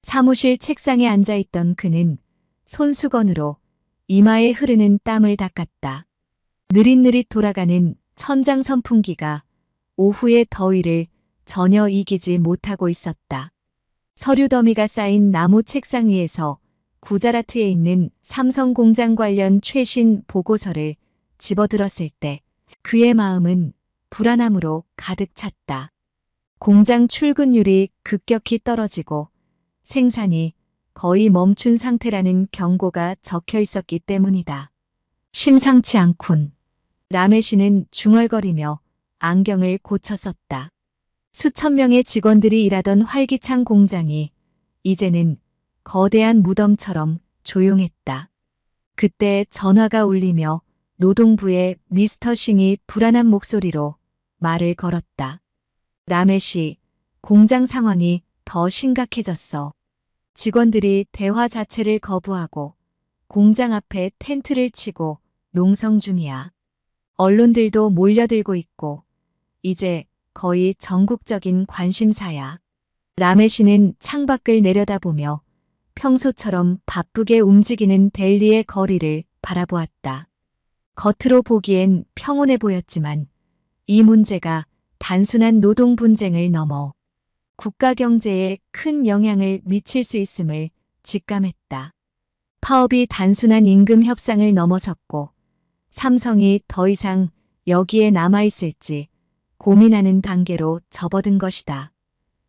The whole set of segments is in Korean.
사무실 책상에 앉아있던 그는 손수건으로 이마에 흐르는 땀을 닦았다. 느릿느릿 돌아가는 천장 선풍기가 오후의 더위를 전혀 이기지 못하고 있었다. 서류 더미가 쌓인 나무 책상 위에서 구자라트에 있는 삼성 공장 관련 최신 보고서를 집어들었을 때 그의 마음은 불안함으로 가득 찼다. 공장 출근율이 급격히 떨어지고 생산이 거의 멈춘 상태라는 경고가 적혀 있었기 때문이다. 심상치 않군. 라메시는 중얼거리며 안경을 고쳐 썼다. 수천 명의 직원들이 일하던 활기찬 공장이 이제는 거대한 무덤처럼 조용했다. 그때 전화가 울리며 노동부의 미스터 싱이 불안한 목소리로 말을 걸었다. 라메시, 공장 상황이 더 심각해졌어. 직원들이 대화 자체를 거부하고 공장 앞에 텐트를 치고 농성 중이야. 언론들도 몰려들고 있고 이제 거의 전국적인 관심사야. 라메시는 창밖을 내려다보며 평소처럼 바쁘게 움직이는 델리의 거리를 바라보았다. 겉으로 보기엔 평온해 보였지만 이 문제가 단순한 노동 분쟁을 넘어 국가 경제에 큰 영향을 미칠 수 있음을 직감했다. 파업이 단순한 임금 협상을 넘어섰고 삼성이 더 이상 여기에 남아있을지 고민하는 단계로 접어든 것이다.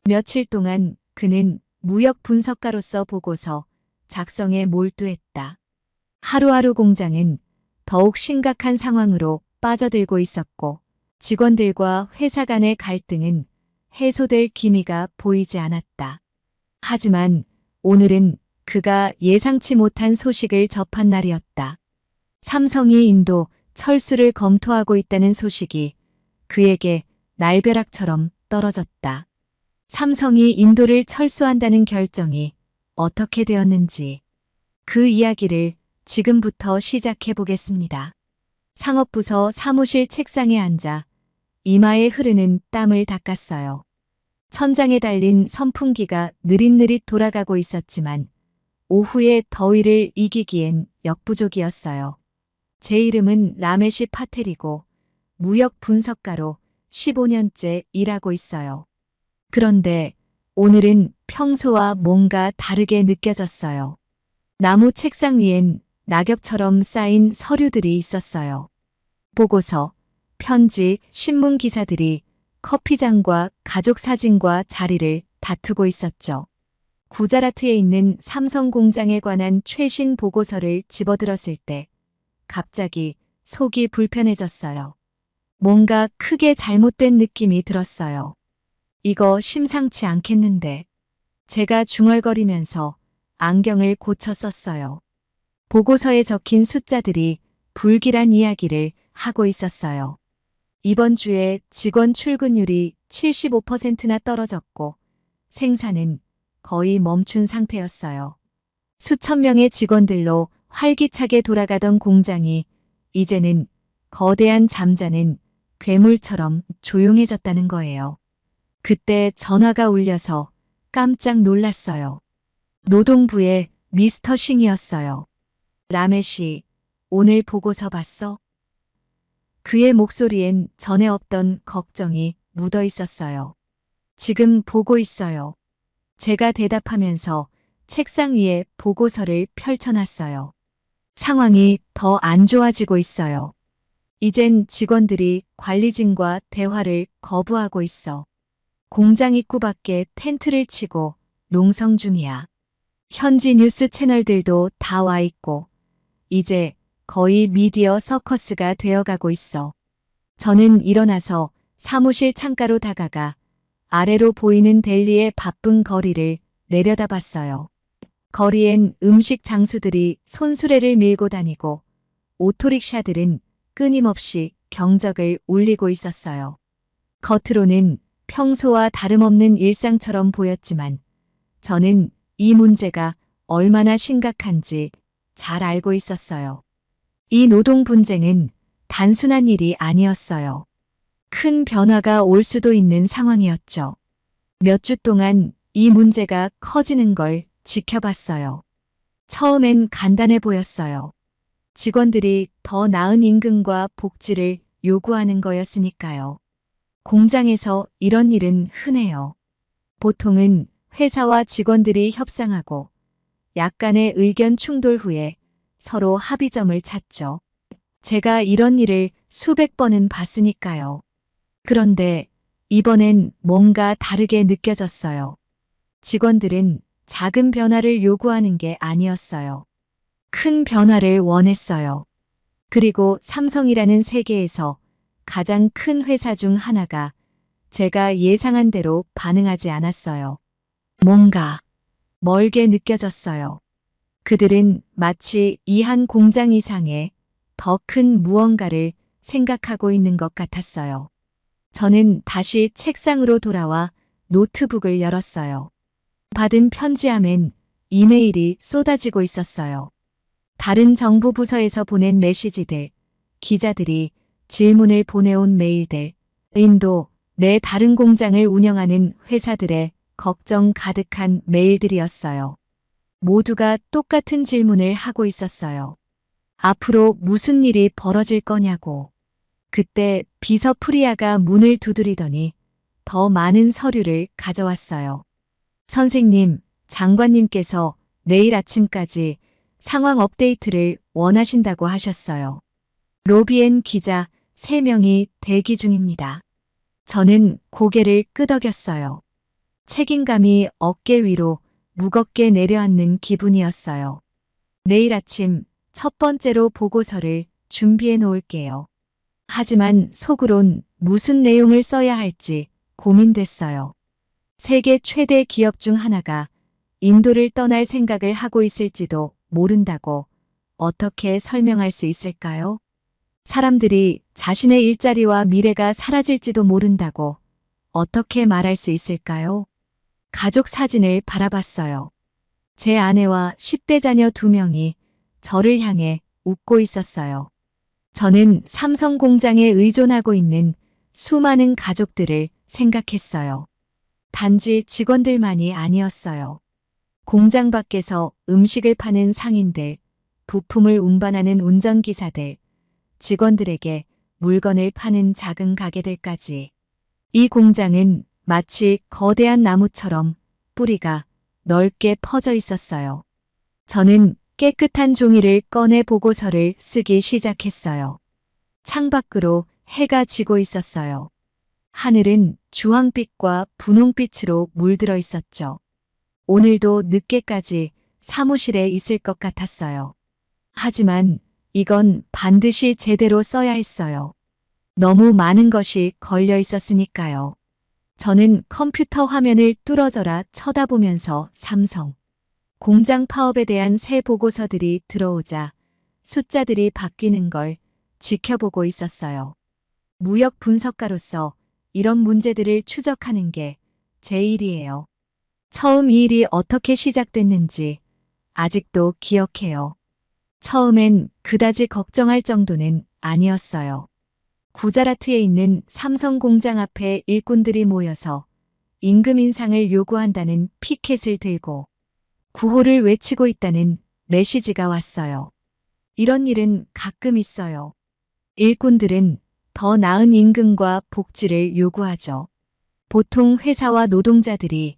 며칠 동안 그는 무역 분석가로서 보고서 작성에 몰두했다. 하루하루 공장은 더욱 심각한 상황으로 빠져들고 있었고 직원들과 회사 간의 갈등은 해소될 기미가 보이지 않았다. 하지만 오늘은 그가 예상치 못한 소식을 접한 날이었다. 삼성이 인도 철수를 검토하고 있다는 소식이 그에게 날벼락처럼 떨어졌다. 삼성이 인도를 철수한다는 결정이 어떻게 되었는지 그 이야기를 지금부터 시작해 보겠습니다. 상업부서 사무실 책상에 앉아 이마에 흐르는 땀을 닦았어요. 천장에 달린 선풍기가 느릿느릿 돌아가고 있었지만 오후의 더위를 이기기엔 역부족이었어요. 제 이름은 라메시 파텔이고 무역 분석가로 15년째 일하고 있어요. 그런데 오늘은 평소와 뭔가 다르게 느껴졌어요. 나무 책상 위엔 낙엽처럼 쌓인 서류들이 있었어요. 보고서, 편지, 신문 기사들이 커피잔과 가족 사진과 자리를 다투고 있었죠. 구자라트에 있는 삼성 공장에 관한 최신 보고서를 집어들었을 때 갑자기 속이 불편해졌어요. 뭔가 크게 잘못된 느낌이 들었어요. 이거 심상치 않겠는데. 제가 중얼거리면서 안경을 고쳐 썼어요. 보고서에 적힌 숫자들이 불길한 이야기를 하고 있었어요. 이번 주에 직원 출근율이 75%나 떨어졌고 생산은 거의 멈춘 상태였어요. 수천 명의 직원들로 활기차게 돌아가던 공장이 이제는 거대한 잠자는 괴물처럼 조용해졌다는 거예요. 그때 전화가 울려서 깜짝 놀랐어요. 노동부의 미스터 싱이었어요. 라메시, 오늘 보고서 봤어? 그의 목소리엔 전에 없던 걱정이 묻어 있었어요. 지금 보고 있어요. 제가 대답하면서 책상 위에 보고서를 펼쳐놨어요. 상황이 더 안 좋아지고 있어요. 이젠 직원들이 관리진과 대화를 거부하고 있어. 공장 입구 밖에 텐트를 치고 농성 중이야. 현지 뉴스 채널들도 다 와 있고 이제 거의 미디어 서커스가 되어가고 있어. 저는 일어나서 사무실 창가로 다가가 아래로 보이는 델리의 바쁜 거리를 내려다봤어요. 거리엔 음식 장수들이 손수레를 밀고 다니고 오토릭샤들은 끊임없이 경적을 울리고 있었어요. 겉으로는 평소와 다름없는 일상처럼 보였지만 저는 이 문제가 얼마나 심각한지 잘 알고 있었어요. 이 노동 분쟁은 단순한 일이 아니었어요. 큰 변화가 올 수도 있는 상황이었죠. 몇 주 동안 이 문제가 커지는 걸 지켜봤어요. 처음엔 간단해 보였어요. 직원들이 더 나은 임금과 복지를 요구하는 거였으니까요. 공장에서 이런 일은 흔해요. 보통은 회사와 직원들이 협상하고 약간의 의견 충돌 후에 서로 합의점을 찾죠. 제가 이런 일을 수백 번은 봤으니까요. 그런데 이번엔 뭔가 다르게 느껴졌어요. 직원들은 작은 변화를 요구하는 게 아니었어요. 큰 변화를 원했어요. 그리고 삼성이라는 세계에서 가장 큰 회사 중 하나가 제가 예상한 대로 반응하지 않았어요. 뭔가 멀게 느껴졌어요. 그들은 마치 이 한 공장 이상의 더 큰 무언가를 생각하고 있는 것 같았어요. 저는 다시 책상으로 돌아와 노트북을 열었어요. 받은 편지함엔 이메일이 쏟아지고 있었어요. 다른 정부 부서에서 보낸 메시지들, 기자들이 질문을 보내온 메일들, 인도 내 다른 공장을 운영하는 회사들의 걱정 가득한 메일들이었어요. 모두가 똑같은 질문을 하고 있었어요. 앞으로 무슨 일이 벌어질 거냐고. 그때 비서 프리아가 문을 두드리더니 더 많은 서류를 가져왔어요. 선생님, 장관님께서 내일 아침까지 상황 업데이트를 원하신다고 하셨어요. 로비엔 기자 3명이 대기 중입니다. 저는 고개를 끄덕였어요. 책임감이 어깨 위로 무겁게 내려앉는 기분이었어요. 내일 아침 첫 번째로 보고서를 준비해 놓을게요. 하지만 속으론 무슨 내용을 써야 할지 고민됐어요. 세계 최대 기업 중 하나가 인도를 떠날 생각을 하고 있을지도 모른다고 어떻게 설명할 수 있을까요? 사람들이 자신의 일자리와 미래가 사라질지도 모른다고 어떻게 말할 수 있을까요? 가족 사진을 바라봤어요. 제 아내와 10대 자녀 2명이 저를 향해 웃고 있었어요. 저는 삼성 공장에 의존하고 있는 수많은 가족들을 생각했어요. 단지 직원들만이 아니었어요. 공장 밖에서 음식을 파는 상인들, 부품을 운반하는 운전기사들, 직원들에게 물건을 파는 작은 가게들까지. 이 공장은 마치 거대한 나무처럼 뿌리가 넓게 퍼져 있었어요. 저는 깨끗한 종이를 꺼내 보고서를 쓰기 시작했어요. 창밖으로 해가 지고 있었어요. 하늘은 주황빛과 분홍빛으로 물들어 있었죠. 오늘도 늦게까지 사무실에 있을 것 같았어요. 하지만 이건 반드시 제대로 써야 했어요. 너무 많은 것이 걸려 있었으니까요. 저는 컴퓨터 화면을 뚫어져라 쳐다보면서 삼성 공장 파업에 대한 새 보고서들이 들어오자 숫자들이 바뀌는 걸 지켜보고 있었어요. 무역 분석가로서 이런 문제들을 추적하는 게 제 일이에요. 처음 이 일이 어떻게 시작됐는지 아직도 기억해요. 처음엔 그다지 걱정할 정도는 아니었어요. 구자라트에 있는 삼성 공장 앞에 일꾼들이 모여서 임금 인상을 요구한다는 피켓을 들고 구호를 외치고 있다는 메시지가 왔어요. 이런 일은 가끔 있어요. 일꾼들은 더 나은 임금과 복지를 요구하죠. 보통 회사와 노동자들이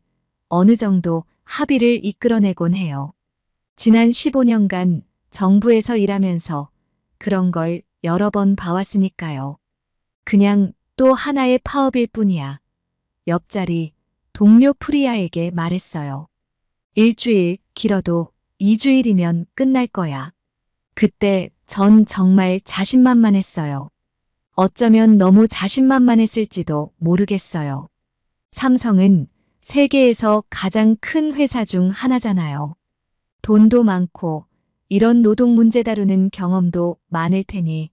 어느 정도 합의를 이끌어내곤 해요. 지난 15년간 정부에서 일하면서 그런 걸 여러 번 봐왔으니까요. 그냥 또 하나의 파업일 뿐이야. 옆자리 동료 프리아에게 말했어요. 일주일, 길어도 2주일이면 끝날 거야. 그때 전 정말 자신만만했어요. 어쩌면 너무 자신만만했을지도 모르겠어요. 삼성은 세계에서 가장 큰 회사 중 하나잖아요. 돈도 많고 이런 노동 문제 다루는 경험도 많을 테니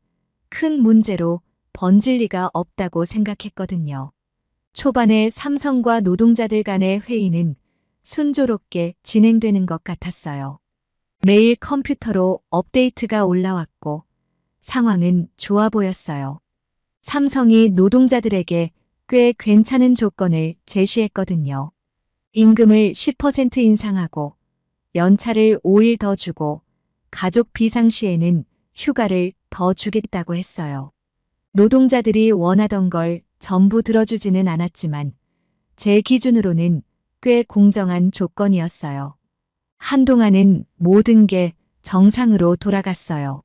큰 문제로 번질 리가 없다고 생각했거든요. 초반에 삼성과 노동자들 간의 회의는 순조롭게 진행되는 것 같았어요. 매일 컴퓨터로 업데이트가 올라왔고 상황은 좋아 보였어요. 삼성이 노동자들에게 꽤 괜찮은 조건을 제시했거든요. 임금을 10% 인상하고 연차를 5일 더 주고 가족 비상시에는 휴가를 더 주겠다고 했어요. 노동자들이 원하던 걸 전부 들어주지는 않았지만 제 기준으로는 꽤 공정한 조건이었어요. 한동안은 모든 게 정상으로 돌아갔어요.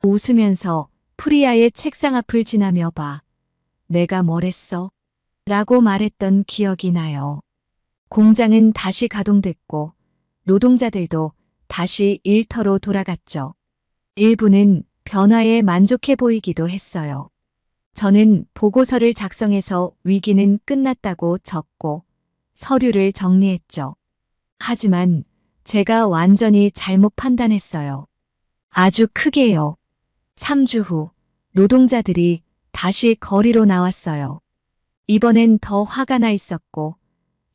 웃으면서 프리아의 책상 앞을 지나며 봐. 내가 뭘 했어? 라고 말했던 기억이 나요. 공장은 다시 가동됐고 노동자들도 다시 일터로 돌아갔죠. 일부는 변화에 만족해 보이기도 했어요. 저는 보고서를 작성해서 위기는 끝났다고 적고 서류를 정리했죠. 하지만 제가 완전히 잘못 판단했어요. 아주 크게요. 3주 후 노동자들이 다시 거리로 나왔어요. 이번엔 더 화가 나 있었고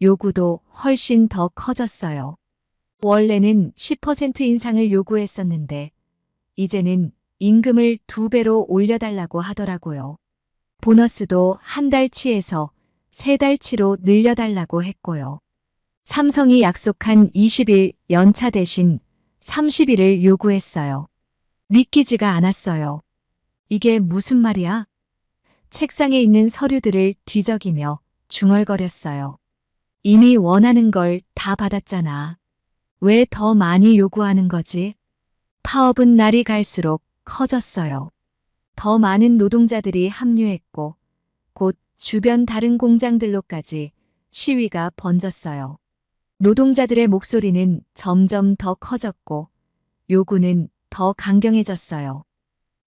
요구도 훨씬 더 커졌어요. 원래는 10% 인상을 요구했었는데 이제는 임금을 2배로 올려달라고 하더라고요. 보너스도 한 달치에서 3달치로 늘려달라고 했고요. 삼성이 약속한 20일 연차 대신 30일을 요구했어요. 믿기지가 않았어요. 이게 무슨 말이야? 책상에 있는 서류들을 뒤적이며 중얼거렸어요. 이미 원하는 걸 다 받았잖아. 왜 더 많이 요구하는 거지? 파업은 날이 갈수록 커졌어요. 더 많은 노동자들이 합류했고 곧 주변 다른 공장들로까지 시위가 번졌어요. 노동자들의 목소리는 점점 더 커졌고 요구는 더 강경해졌어요.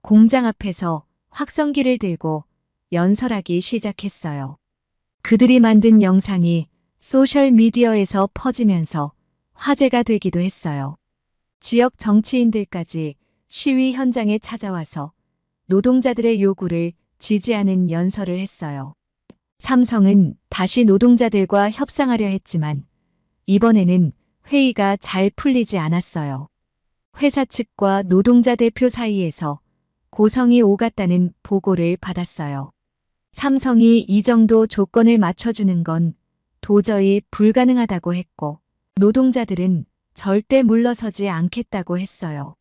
공장 앞에서 확성기를 들고 연설하기 시작했어요. 그들이 만든 영상이 소셜미디어에서 퍼지면서 화제가 되기도 했어요. 지역 정치인들까지 시위 현장에 찾아와서 노동자들의 요구를 지지하는 연설을 했어요. 삼성은 다시 노동자들과 협상하려 했지만 이번에는 회의가 잘 풀리지 않았어요. 회사 측과 노동자 대표 사이에서 고성이 오갔다는 보고를 받았어요. 삼성이 이 정도 조건을 맞춰주는 건 도저히 불가능하다고 했고 노동자들은 절대 물러서지 않겠다고 했어요.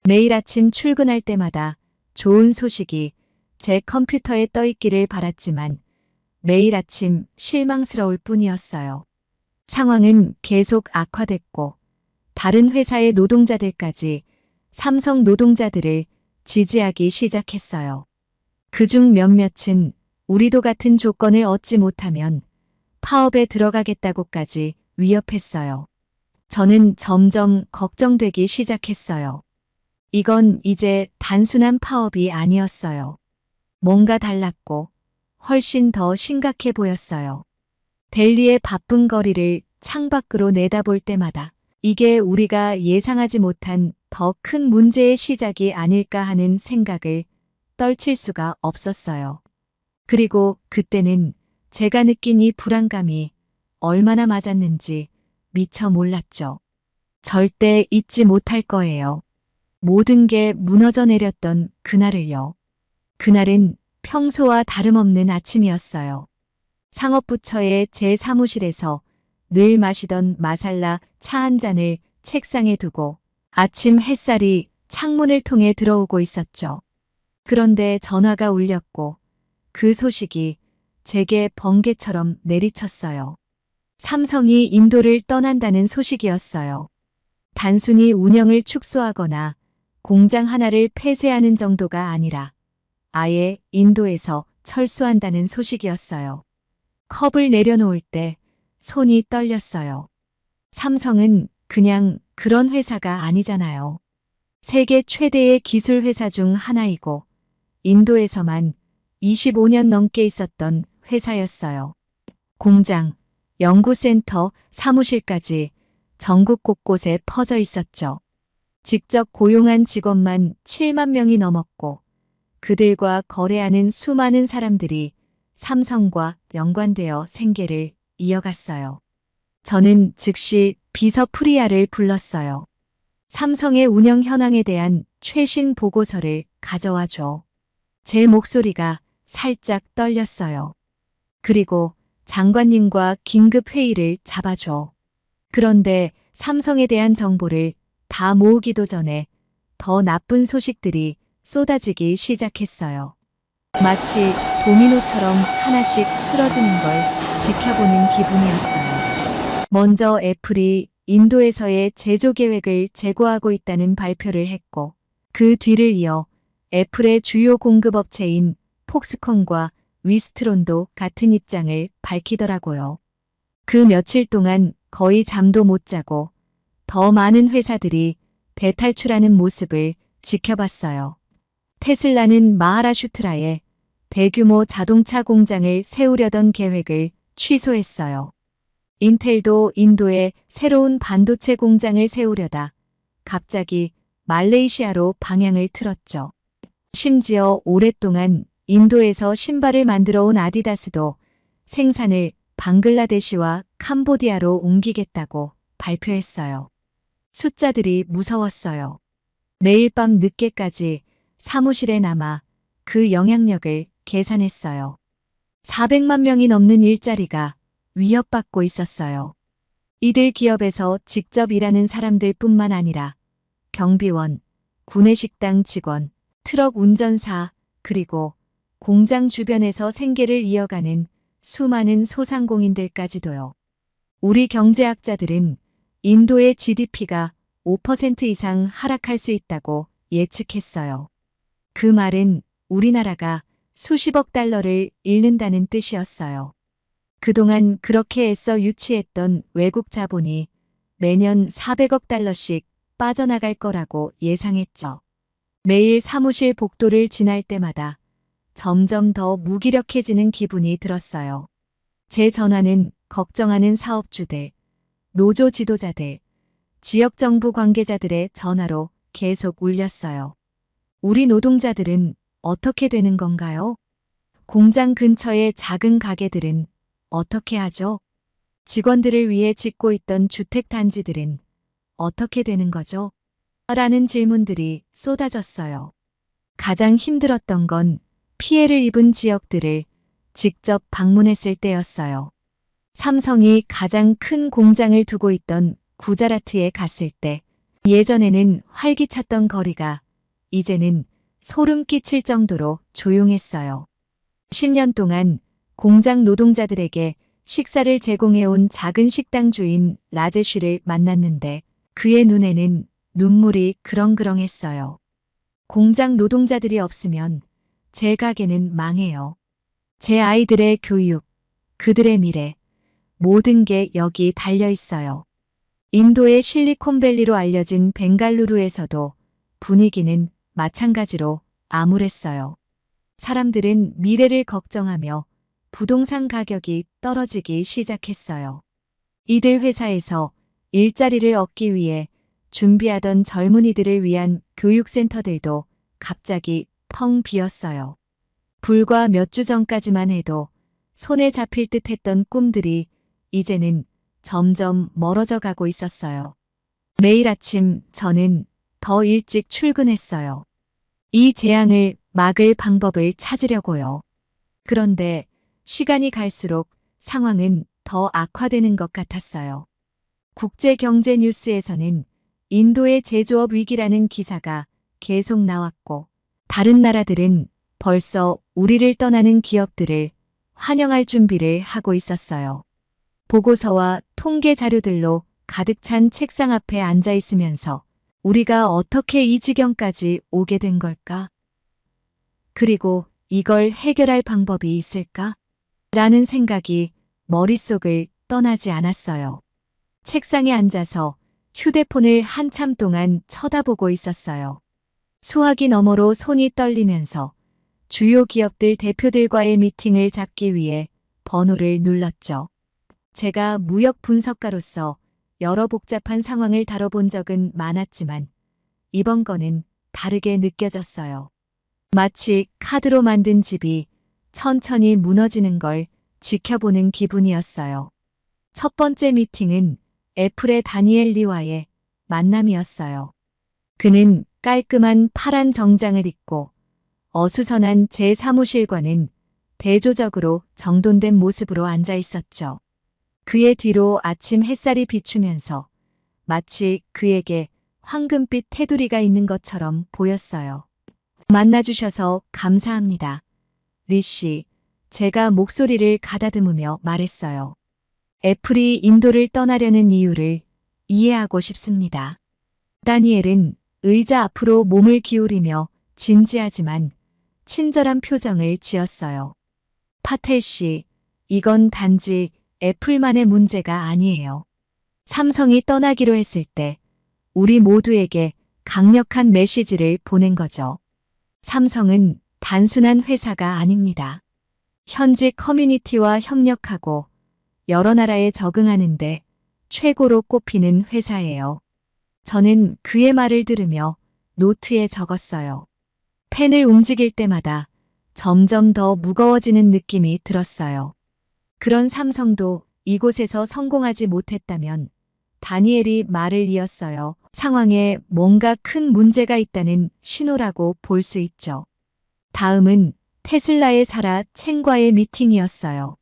매일 아침 출근할 때마다 좋은 소식이 제 컴퓨터에 떠있기를 바랐지만 매일 아침 실망스러울 뿐이었어요. 상황은 계속 악화됐고 다른 회사의 노동자들까지 삼성 노동자들을 지지하기 시작했어요. 그중 몇몇은 우리도 같은 조건을 얻지 못하면 파업에 들어가겠다고까지 위협했어요. 저는 점점 걱정되기 시작했어요. 이건 이제 단순한 파업이 아니었어요. 뭔가 달랐고 훨씬 더 심각해 보였어요. 델리의 바쁜 거리를 창밖으로 내다볼 때마다 이게 우리가 예상하지 못한 더 큰 문제의 시작이 아닐까 하는 생각을 떨칠 수가 없었어요. 그리고 그때는 제가 느낀 이 불안감이 얼마나 맞았는지 미처 몰랐죠. 절대 잊지 못할 거예요. 모든 게 무너져 내렸던 그날을요. 그날은 평소와 다름없는 아침이었어요. 상업부처의 제 사무실에서 늘 마시던 마살라 차 한 잔을 책상에 두고 아침 햇살이 창문을 통해 들어오고 있었죠. 그런데 전화가 울렸고 그 소식이 제게 번개처럼 내리쳤어요. 삼성이 인도를 떠난다는 소식이었어요. 단순히 운영을 축소하거나 공장 하나를 폐쇄하는 정도가 아니라 아예 인도에서 철수한다는 소식이었어요. 컵을 내려놓을 때 손이 떨렸어요. 삼성은 그냥 그런 회사가 아니잖아요. 세계 최대의 기술 회사 중 하나이고 인도에서만 25년 넘게 있었던 회사였어요. 공장, 연구센터, 사무실까지 전국 곳곳에 퍼져 있었죠. 직접 고용한 직원만 7만 명이 넘었고 그들과 거래하는 수많은 사람들이 삼성과 연관되어 생계를 이어갔어요. 저는 즉시 비서 프리아를 불렀어요. 삼성의 운영 현황에 대한 최신 보고서를 가져와 줘. 제 목소리가 살짝 떨렸어요. 그리고 장관님과 긴급 회의를 잡아줘. 그런데 삼성에 대한 정보를 다 모으기도 전에 더 나쁜 소식들이 쏟아지기 시작했어요. 마치 도미노처럼 하나씩 쓰러지는 걸 지켜보는 기분이었어요. 먼저 애플이 인도에서의 제조 계획을 재고하고 있다는 발표를 했고, 그 뒤를 이어 애플의 주요 공급업체인 폭스콘과 위스트론도 같은 입장을 밝히더라고요. 그 며칠 동안 거의 잠도 못 자고 더 많은 회사들이 대탈출하는 모습을 지켜봤어요. 테슬라는 마하라슈트라에 대규모 자동차 공장을 세우려던 계획을 취소했어요. 인텔도 인도에 새로운 반도체 공장을 세우려다 갑자기 말레이시아로 방향을 틀었죠. 심지어 오랫동안 인도에서 신발을 만들어 온 아디다스도 생산을 방글라데시와 캄보디아로 옮기겠다고 발표했어요. 숫자들이 무서웠어요. 매일 밤 늦게까지 사무실에 남아 그 영향력을 계산했어요. 400만 명이 넘는 일자리가 위협받고 있었어요. 이들 기업에서 직접 일하는 사람들 뿐만 아니라 경비원, 구내식당 직원, 트럭 운전사, 그리고 공장 주변에서 생계를 이어가는 수많은 소상공인들까지도요. 우리 경제학자들은 인도의 GDP가 5% 이상 하락할 수 있다고 예측했어요. 그 말은 우리나라가 수십억 달러를 잃는다는 뜻이었어요. 그동안 그렇게 애써 유치했던 외국 자본이 매년 400억 달러씩 빠져나갈 거라고 예상했죠. 매일 사무실 복도를 지날 때마다 점점 더 무기력해지는 기분이 들었어요. 제 전화는 걱정하는 사업주들, 노조 지도자들, 지역정부 관계자들의 전화로 계속 울렸어요. 우리 노동자들은 어떻게 되는 건가요? 공장 근처의 작은 가게들은 어떻게 하죠? 직원들을 위해 짓고 있던 주택단지들은 어떻게 되는 거죠? 라는 질문들이 쏟아졌어요. 가장 힘들었던 건 피해를 입은 지역들을 직접 방문했을 때였어요. 삼성이 가장 큰 공장을 두고 있던 구자라트에 갔을 때 예전에는 활기찼던 거리가 이제는 소름 끼칠 정도로 조용했어요. 10년 동안 공장 노동자들에게 식사를 제공해온 작은 식당 주인 라제쉬를 만났는데 그의 눈에는 눈물이 그렁그렁했어요. 공장 노동자들이 없으면 제 가게는 망해요. 제 아이들의 교육, 그들의 미래, 모든 게 여기 달려 있어요. 인도의 실리콘밸리로 알려진 벵갈루루에서도 분위기는 마찬가지로 암울했어요. 사람들은 미래를 걱정하며 부동산 가격이 떨어지기 시작했어요. 이들 회사에서 일자리를 얻기 위해 준비하던 젊은이들을 위한 교육센터들도 갑자기 텅 비었어요. 불과 몇 주 전까지만 해도 손에 잡힐 듯 했던 꿈들이 이제는 점점 멀어져 가고 있었어요. 매일 아침 저는 더 일찍 출근했어요. 이 재앙을 막을 방법을 찾으려고요. 그런데 시간이 갈수록 상황은 더 악화되는 것 같았어요. 국제경제 뉴스에서는 인도의 제조업 위기라는 기사가 계속 나왔고 다른 나라들은 벌써 우리를 떠나는 기업들을 환영할 준비를 하고 있었어요. 보고서와 통계 자료들로 가득 찬 책상 앞에 앉아 있으면서 우리가 어떻게 이 지경까지 오게 된 걸까? 그리고 이걸 해결할 방법이 있을까? 라는 생각이 머릿속을 떠나지 않았어요. 책상에 앉아서 휴대폰을 한참 동안 쳐다보고 있었어요. 수화기 너머로 손이 떨리면서 주요 기업들 대표들과의 미팅을 잡기 위해 번호를 눌렀죠. 제가 무역 분석가로서 여러 복잡한 상황을 다뤄본 적은 많았지만 이번 건은 다르게 느껴졌어요. 마치 카드로 만든 집이 천천히 무너지는 걸 지켜보는 기분이었어요. 첫 번째 미팅은 애플의 다니엘 리와의 만남이었어요. 그는 깔끔한 파란 정장을 입고 어수선한 제 사무실과는 대조적으로 정돈된 모습으로 앉아 있었죠. 그의 뒤로 아침 햇살이 비추면서 마치 그에게 황금빛 테두리가 있는 것처럼 보였어요. 만나주셔서 감사합니다. 리 씨, 제가 목소리를 가다듬으며 말했어요. 애플이 인도를 떠나려는 이유를 이해하고 싶습니다. 다니엘은 의자 앞으로 몸을 기울이며 진지하지만 친절한 표정을 지었어요. 파텔 씨, 이건 단지 애플만의 문제가 아니에요. 삼성이 떠나기로 했을 때 우리 모두에게 강력한 메시지를 보낸 거죠. 삼성은 단순한 회사가 아닙니다. 현지 커뮤니티와 협력하고 여러 나라에 적응하는데 최고로 꼽히는 회사예요. 저는 그의 말을 들으며 노트에 적었어요. 펜을 움직일 때마다 점점 더 무거워지는 느낌이 들었어요. 그런 삼성도 이곳에서 성공하지 못했다면 다니엘이 말을 이었어요. 상황에 뭔가 큰 문제가 있다는 신호라고 볼 수 있죠. 다음은 테슬라의 사라 첸과의 미팅이었어요.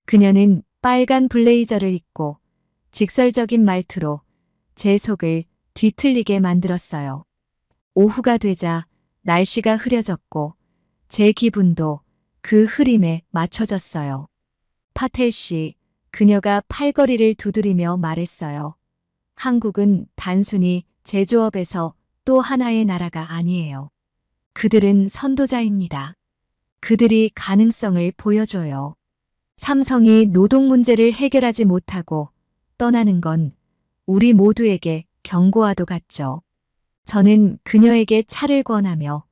그녀는 빨간 블레이저를 입고 직설적인 말투로 제 속을 뒤틀리게 만들었어요. 오후가 되자 날씨가 흐려졌고 제 기분도 그 흐림에 맞춰졌어요. 파텔 씨, 그녀가 팔걸이를 두드리며 말했어요. 한국은 단순히 제조업에서 또 하나의 나라가 아니에요. 그들은 선도자입니다. 그들이 가능성을 보여줘요. 삼성이 노동 문제를 해결하지 못하고 떠나는 건 우리 모두에게 경고와도 같죠. 저는 그녀에게 차를 권하며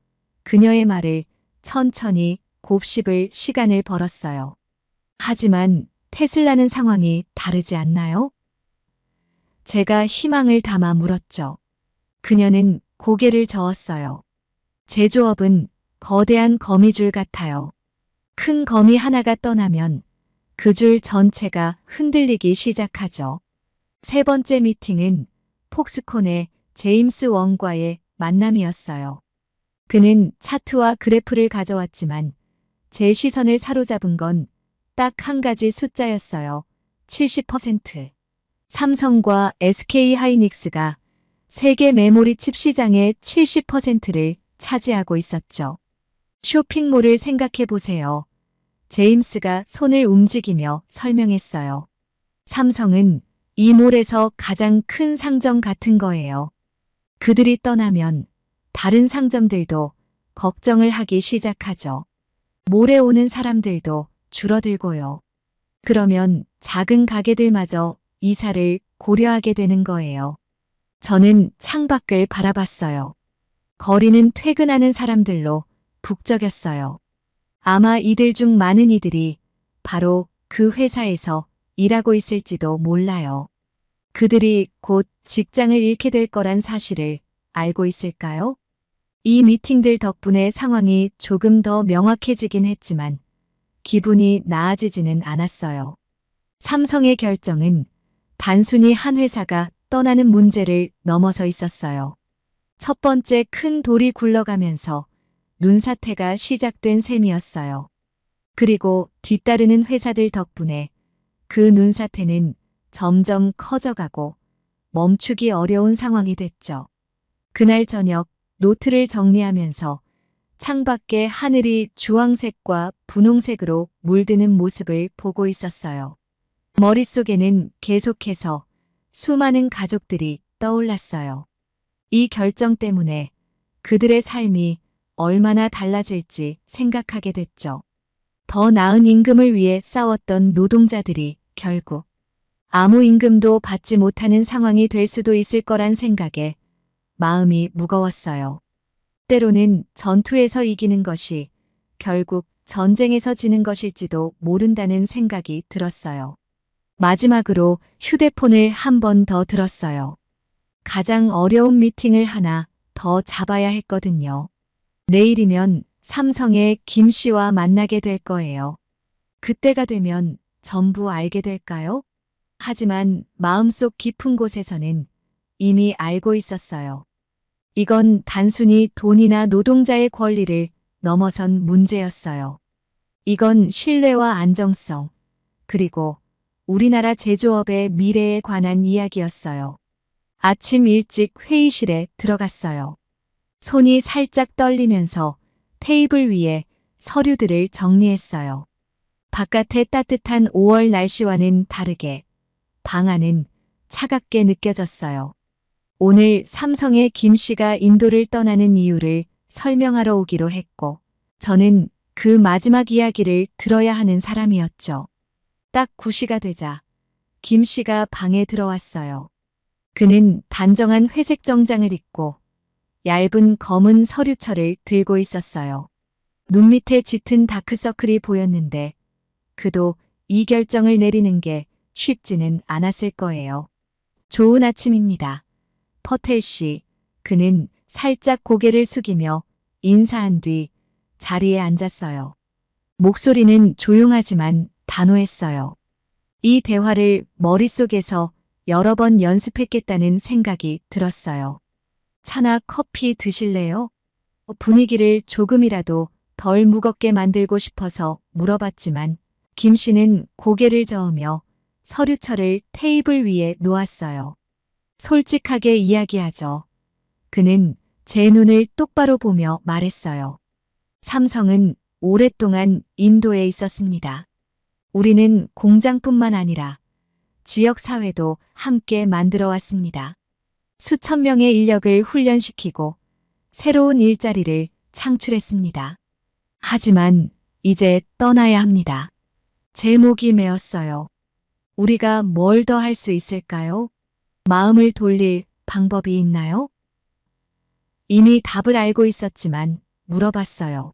그녀의 말을 천천히 곱씹을 시간을 벌었어요. 하지만 테슬라는 상황이 다르지 않나요? 제가 희망을 담아 물었죠. 그녀는 고개를 저었어요. 제조업은 거대한 거미줄 같아요. 큰 거미 하나가 떠나면 그 줄 전체가 흔들리기 시작하죠. 세 번째 미팅은 폭스콘의 제임스 원과의 만남이었어요. 그는 차트와 그래프를 가져왔지만 제 시선을 사로잡은 건 딱 한 가지 숫자였어요. 70%. 삼성과 SK 하이닉스가 세계 메모리 칩 시장의 70%를 차지하고 있었죠. 쇼핑몰을 생각해 보세요. 제임스가 손을 움직이며 설명했어요. 삼성은 이 몰에서 가장 큰 상점 같은 거예요. 그들이 떠나면 다른 상점들도 걱정을 하기 시작하죠. 몰에 오는 사람들도 줄어들고요. 그러면 작은 가게들마저 이사를 고려하게 되는 거예요. 저는 창밖을 바라봤어요. 거리는 퇴근하는 사람들로 북적였어요. 아마 이들 중 많은 이들이 바로 그 회사에서 일하고 있을지도 몰라요. 그들이 곧 직장을 잃게 될 거란 사실을 알고 있을까요? 이 미팅들 덕분에 상황이 조금 더 명확해지긴 했지만 기분이 나아지지는 않았어요. 삼성의 결정은 단순히 한 회사가 떠나는 문제를 넘어서 있었어요. 첫 번째 큰 돌이 굴러가면서 눈사태가 시작된 셈이었어요. 그리고 뒤따르는 회사들 덕분에 그 눈사태는 점점 커져가고 멈추기 어려운 상황이 됐죠. 그날 저녁 노트를 정리하면서 창밖에 하늘이 주황색과 분홍색으로 물드는 모습을 보고 있었어요. 머릿속에는 계속해서 수많은 가족들이 떠올랐어요. 이 결정 때문에 그들의 삶이 얼마나 달라질지 생각하게 됐죠. 더 나은 임금을 위해 싸웠던 노동자들이 결국 아무 임금도 받지 못하는 상황이 될 수도 있을 거란 생각에 마음이 무거웠어요. 때로는 전투에서 이기는 것이 결국 전쟁에서 지는 것일지도 모른다는 생각이 들었어요. 마지막으로 휴대폰을 한 번 더 들었어요. 가장 어려운 미팅을 하나 더 잡아야 했거든요. 내일이면 삼성의 김 씨와 만나게 될 거예요. 그때가 되면 전부 알게 될까요? 하지만 마음속 깊은 곳에서는 이미 알고 있었어요. 이건 단순히 돈이나 노동자의 권리를 넘어선 문제였어요. 이건 신뢰와 안정성, 그리고 우리나라 제조업의 미래에 관한 이야기였어요. 아침 일찍 회의실에 들어갔어요. 손이 살짝 떨리면서 테이블 위에 서류들을 정리했어요. 바깥의 따뜻한 5월 날씨와는 다르게 방 안은 차갑게 느껴졌어요. 오늘 삼성의 김 씨가 인도를 떠나는 이유를 설명하러 오기로 했고, 저는 그 마지막 이야기를 들어야 하는 사람이었죠. 딱 9시가 되자 김 씨가 방에 들어왔어요. 그는 단정한 회색 정장을 입고 얇은 검은 서류철을 들고 있었어요. 눈 밑에 짙은 다크서클이 보였는데 그도 이 결정을 내리는 게 쉽지는 않았을 거예요. 좋은 아침입니다. 퍼텔 씨. 그는 살짝 고개를 숙이며 인사한 뒤 자리에 앉았어요. 목소리는 조용하지만 단호했어요. 이 대화를 머릿속에서 여러 번 연습했겠다는 생각이 들었어요. 차나 커피 드실래요? 분위기를 조금이라도 덜 무겁게 만들고 싶어서 물어봤지만 김 씨는 고개를 저으며 서류철을 테이블 위에 놓았어요. 솔직하게 이야기하죠. 그는 제 눈을 똑바로 보며 말했어요. 삼성은 오랫동안 인도에 있었습니다. 우리는 공장뿐만 아니라 지역사회도 함께 만들어 왔습니다. 수천 명의 인력을 훈련시키고 새로운 일자리를 창출했습니다. 하지만 이제 떠나야 합니다. 제 목이 메었어요. 우리가 뭘 더 할 수 있을까요? 마음을 돌릴 방법이 있나요? 이미 답을 알고 있었지만 물어봤어요.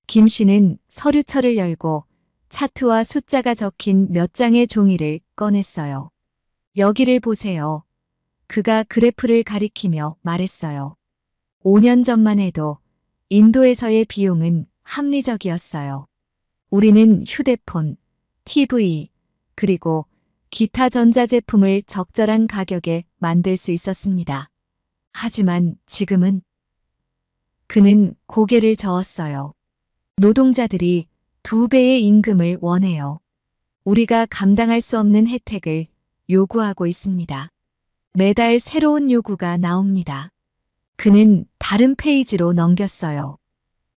김 씨는 서류철을 열고 차트와 숫자가 적힌 몇 장의 종이를 꺼냈어요. 여기를 보세요. 그가 그래프를 가리키며 말했어요. 5년 전만 해도 인도에서의 비용은 합리적이었어요. 우리는 휴대폰, TV, 그리고 기타 전자제품을 적절한 가격에 만들 수 있었습니다. 하지만 지금은 그는 고개를 저었어요. 노동자들이 2배의 임금을 원해요. 우리가 감당할 수 없는 혜택을 요구하고 있습니다. 매달 새로운 요구가 나옵니다. 그는 다른 페이지로 넘겼어요.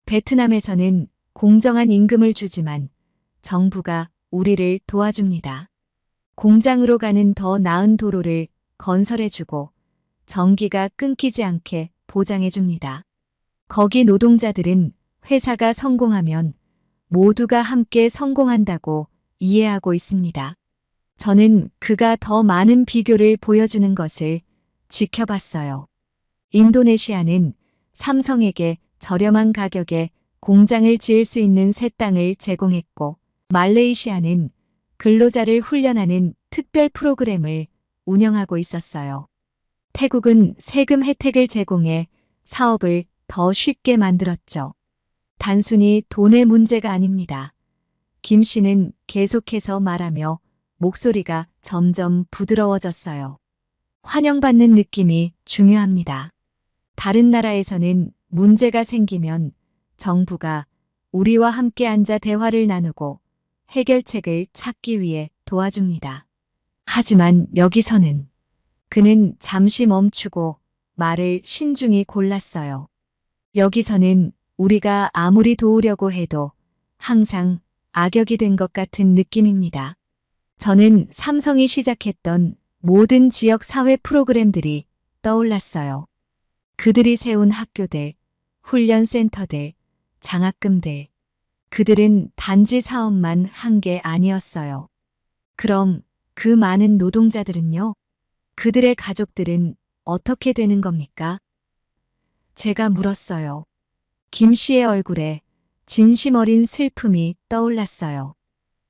베트남에서는 공정한 임금을 주지만 정부가 우리를 도와줍니다. 공장으로 가는 더 나은 도로를 건설해주고 전기가 끊기지 않게 보장해줍니다. 거기 노동자들은 회사가 성공하면 모두가 함께 성공한다고 이해하고 있습니다. 저는 그가 더 많은 비교를 보여주는 것을 지켜봤어요. 인도네시아는 삼성에게 저렴한 가격에 공장을 지을 수 있는 새 땅을 제공했고, 말레이시아는 근로자를 훈련하는 특별 프로그램을 운영하고 있었어요. 태국은 세금 혜택을 제공해 사업을 더 쉽게 만들었죠. 단순히 돈의 문제가 아닙니다. 김 씨는 계속해서 말하며 목소리가 점점 부드러워졌어요. 환영받는 느낌이 중요합니다. 다른 나라에서는 문제가 생기면 정부가 우리와 함께 앉아 대화를 나누고 해결책을 찾기 위해 도와줍니다. 하지만 여기서는 그는 잠시 멈추고 말을 신중히 골랐어요. 여기서는 우리가 아무리 도우려고 해도 항상 악역이 된 것 같은 느낌입니다. 저는 삼성이 시작했던 모든 지역 사회 프로그램들이 떠올랐어요. 그들이 세운 학교들, 훈련센터들, 장학금들. 그들은 단지 사업만 한 게 아니었어요. 그럼 그 많은 노동자들은요? 그들의 가족들은 어떻게 되는 겁니까? 제가 물었어요. 김 씨의 얼굴에 진심 어린 슬픔이 떠올랐어요.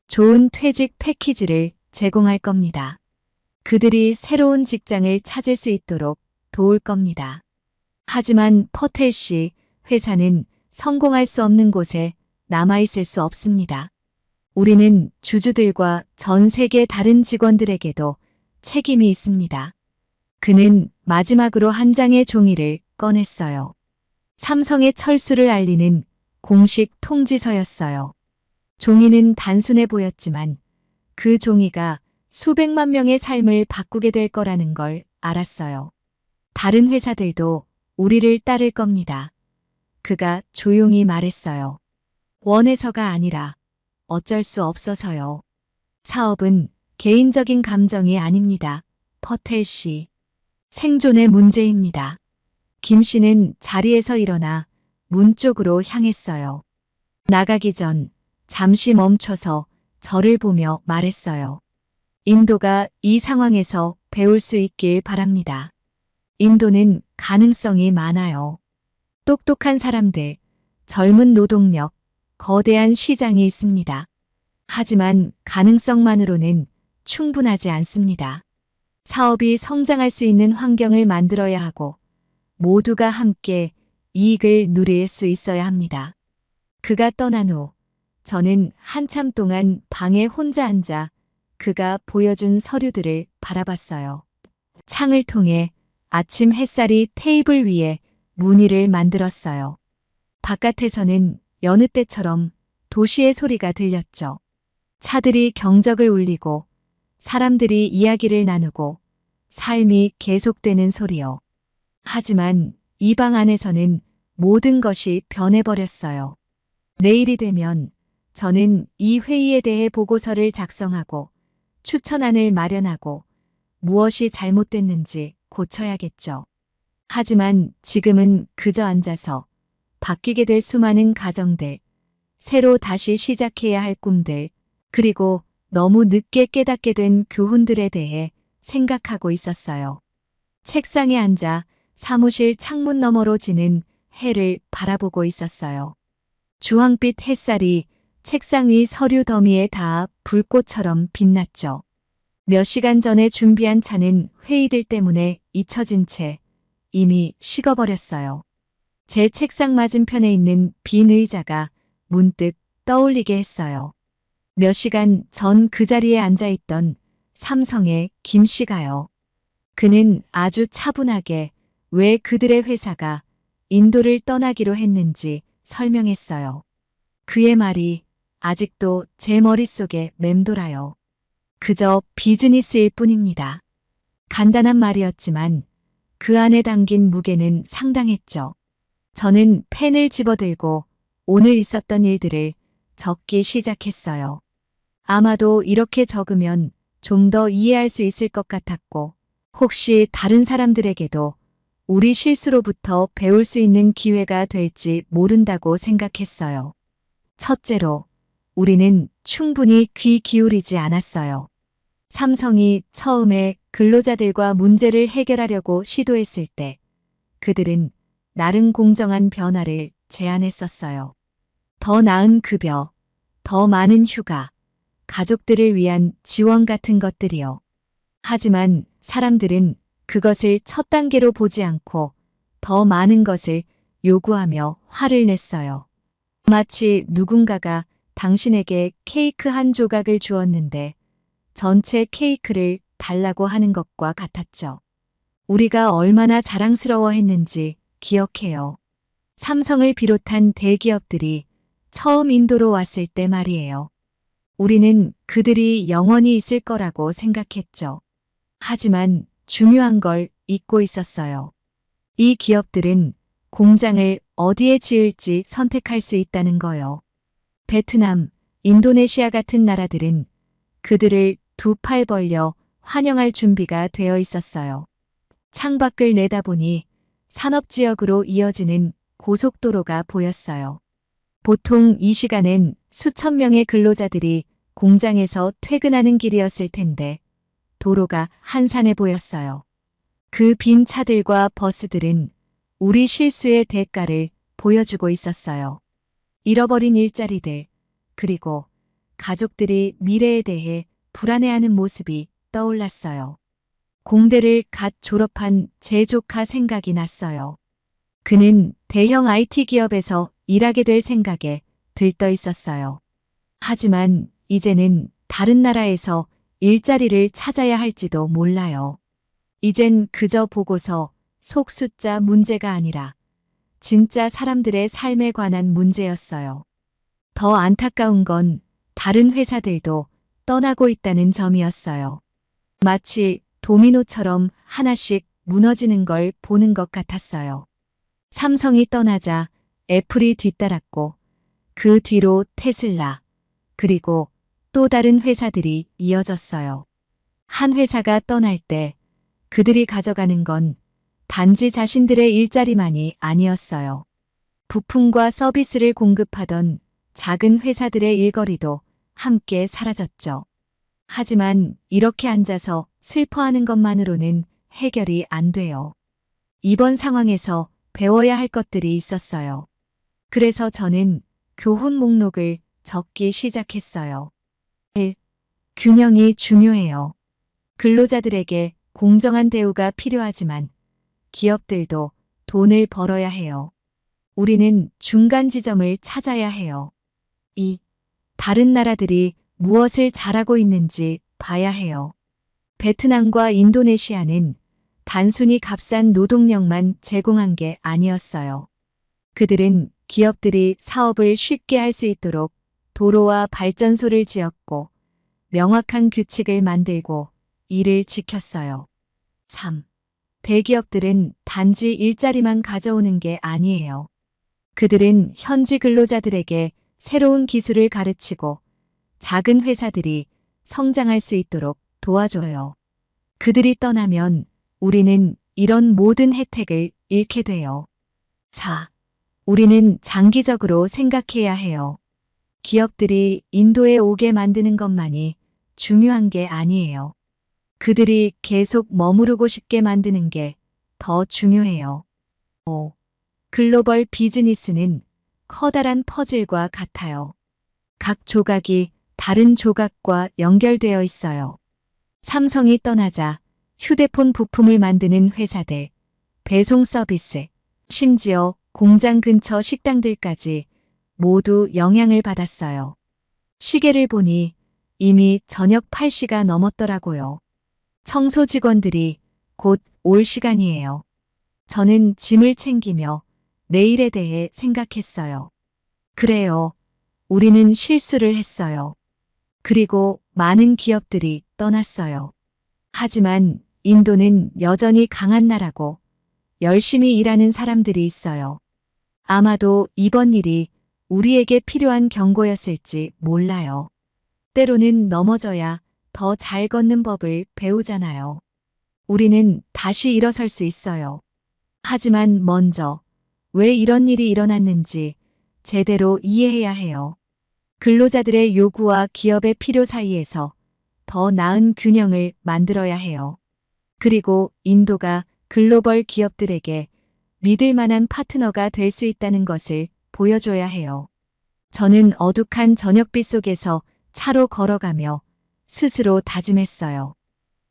좋은 퇴직 패키지를 제공할 겁니다. 그들이 새로운 직장을 찾을 수 있도록 도울 겁니다. 하지만 퍼텔 씨, 회사는 성공할 수 없는 곳에 남아있을 수 없습니다. 우리는 주주들과 전 세계 다른 직원들에게도 책임이 있습니다. 그는 마지막으로 한 장의 종이를 꺼냈어요. 삼성의 철수를 알리는 공식 통지서였어요. 종이는 단순해 보였지만 그 종이가 수백만 명의 삶을 바꾸게 될 거라는 걸 알았어요. 다른 회사들도 우리를 따를 겁니다. 그가 조용히 말했어요. 원해서가 아니라 어쩔 수 없어서요. 사업은 개인적인 감정이 아닙니다. 퍼텔 씨. 생존의 문제입니다. 김 씨는 자리에서 일어나 문 쪽으로 향했어요. 나가기 전 잠시 멈춰서 저를 보며 말했어요. 인도가 이 상황에서 배울 수 있길 바랍니다. 인도는 가능성이 많아요. 똑똑한 사람들, 젊은 노동력, 거대한 시장이 있습니다. 하지만 가능성만으로는 충분하지 않습니다. 사업이 성장할 수 있는 환경을 만들어야 하고 모두가 함께 이익을 누릴 수 있어야 합니다. 그가 떠난 후 저는 한참 동안 방에 혼자 앉아 그가 보여준 서류들을 바라봤어요. 창을 통해 아침 햇살이 테이블 위에 무늬를 만들었어요. 바깥에서는 여느 때처럼 도시의 소리가 들렸죠. 차들이 경적을 울리고 사람들이 이야기를 나누고 삶이 계속되는 소리요. 하지만 이 방 안에서는 모든 것이 변해버렸어요. 내일이 되면 저는 이 회의에 대해 보고서를 작성하고 추천안을 마련하고 무엇이 잘못됐는지 고쳐야겠죠. 하지만 지금은 그저 앉아서 바뀌게 될 수많은 가정들, 새로 다시 시작해야 할 꿈들, 그리고 너무 늦게 깨닫게 된 교훈들에 대해 생각하고 있었어요. 책상에 앉아 사무실 창문 너머로 지는 해를 바라보고 있었어요. 주황빛 햇살이 책상 위 서류 더미에 닿아 불꽃처럼 빛났죠. 몇 시간 전에 준비한 차는 회의들 때문에 잊혀진 채 이미 식어버렸어요. 제 책상 맞은편에 있는 빈 의자가 문득 떠올리게 했어요. 몇 시간 전 그 자리에 앉아있던 삼성의 김 씨가요. 그는 아주 차분하게 왜 그들의 회사가 인도를 떠나기로 했는지 설명했어요. 그의 말이 아직도 제 머릿속에 맴돌아요. 그저 비즈니스일 뿐입니다. 간단한 말이었지만 그 안에 담긴 무게는 상당했죠. 저는 펜을 집어들고 오늘 있었던 일들을 적기 시작했어요. 아마도 이렇게 적으면 좀 더 이해할 수 있을 것 같았고 혹시 다른 사람들에게도 우리 실수로부터 배울 수 있는 기회가 될지 모른다고 생각했어요. 첫째로, 우리는 충분히 귀 기울이지 않았어요. 삼성이 처음에 근로자들과 문제를 해결하려고 시도했을 때 그들은 나름 공정한 변화를 제안했었어요. 더 나은 급여, 더 많은 휴가, 가족들을 위한 지원 같은 것들이요. 하지만 사람들은 그것을 첫 단계로 보지 않고 더 많은 것을 요구하며 화를 냈어요. 마치 누군가가 당신에게 케이크 한 조각을 주었는데 전체 케이크를 달라고 하는 것과 같았죠. 우리가 얼마나 자랑스러워했는지 기억해요. 삼성을 비롯한 대기업들이 처음 인도로 왔을 때 말이에요. 우리는 그들이 영원히 있을 거라고 생각했죠. 하지만 중요한 걸 잊고 있었어요. 이 기업들은 공장을 어디에 지을지 선택할 수 있다는 거요. 베트남, 인도네시아 같은 나라들은 그들을 두 팔 벌려 환영할 준비가 되어 있었어요. 창밖을 내다보니 산업지역으로 이어지는 고속도로가 보였어요. 보통 이 시간엔 수천 명의 근로자들이 공장에서 퇴근하는 길이었을 텐데 도로가 한산해 보였어요. 그 빈 차들과 버스들은 우리 실수의 대가를 보여주고 있었어요. 잃어버린 일자리들, 그리고 가족들이 미래에 대해 불안해하는 모습이 떠올랐어요. 공대를 갓 졸업한 제 조카 생각이 났어요. 그는 대형 IT 기업에서 일하게 될 생각에 들떠 있었어요. 하지만 이제는 다른 나라에서 일자리를 찾아야 할지도 몰라요. 이젠 그저 보고서 속 숫자 문제가 아니라 진짜 사람들의 삶에 관한 문제였어요. 더 안타까운 건 다른 회사들도 떠나고 있다는 점이었어요. 마치 도미노처럼 하나씩 무너지는 걸 보는 것 같았어요. 삼성이 떠나자 애플이 뒤따랐고 그 뒤로 테슬라, 그리고 또 다른 회사들이 이어졌어요. 한 회사가 떠날 때 그들이 가져가는 건 단지 자신들의 일자리만이 아니었어요. 부품과 서비스를 공급하던 작은 회사들의 일거리도 함께 사라졌죠. 하지만 이렇게 앉아서 슬퍼하는 것만으로는 해결이 안 돼요. 이번 상황에서 배워야 할 것들이 있었어요. 그래서 저는 교훈 목록을 적기 시작했어요. 1. 균형이 중요해요. 근로자들에게 공정한 대우가 필요하지만 기업들도 돈을 벌어야 해요. 우리는 중간 지점을 찾아야 해요. 2. 다른 나라들이 무엇을 잘하고 있는지 봐야 해요. 베트남과 인도네시아는 단순히 값싼 노동력만 제공한 게 아니었어요. 그들은 기업들이 사업을 쉽게 할 수 있도록 도로와 발전소를 지었고 명확한 규칙을 만들고 이를 지켰어요. 3. 대기업들은 단지 일자리만 가져오는 게 아니에요. 그들은 현지 근로자들에게 새로운 기술을 가르치고 작은 회사들이 성장할 수 있도록 도와줘요. 그들이 떠나면 우리는 이런 모든 혜택을 잃게 돼요. 4. 우리는 장기적으로 생각해야 해요. 기업들이 인도에 오게 만드는 것만이 중요한 게 아니에요. 그들이 계속 머무르고 싶게 만드는 게 더 중요해요. 5. 글로벌 비즈니스는 커다란 퍼즐과 같아요. 각 조각이 다른 조각과 연결되어 있어요. 삼성이 떠나자 휴대폰 부품을 만드는 회사들, 배송 서비스, 심지어 공장 근처 식당들까지 모두 영향을 받았어요. 시계를 보니 이미 저녁 8시가 넘었더라고요. 청소 직원들이 곧 올 시간이에요. 저는 짐을 챙기며 내일에 대해 생각했어요. 그래요. 우리는 실수를 했어요. 그리고 많은 기업들이 떠났어요. 하지만 인도는 여전히 강한 나라고 열심히 일하는 사람들이 있어요. 아마도 이번 일이 우리에게 필요한 경고였을지 몰라요. 때로는 넘어져야 더 잘 걷는 법을 배우잖아요. 우리는 다시 일어설 수 있어요. 하지만 먼저 왜 이런 일이 일어났는지 제대로 이해해야 해요. 근로자들의 요구와 기업의 필요 사이에서 더 나은 균형을 만들어야 해요. 그리고 인도가 글로벌 기업들에게 믿을 만한 파트너가 될 수 있다는 것을 보여줘야 해요. 저는 어둑한 저녁빛 속에서 차로 걸어가며 스스로 다짐했어요.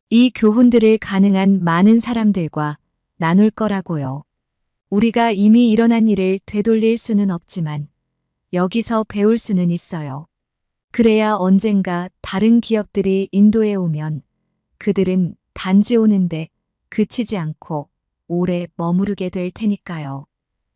이 교훈들을 가능한 많은 사람들과 나눌 거라고요. 우리가 이미 일어난 일을 되돌릴 수는 없지만 여기서 배울 수는 있어요. 그래야 언젠가 다른 기업들이 인도에 오면 그들은 단지 오는데 그치지 않고 오래 머무르게 될 테니까요.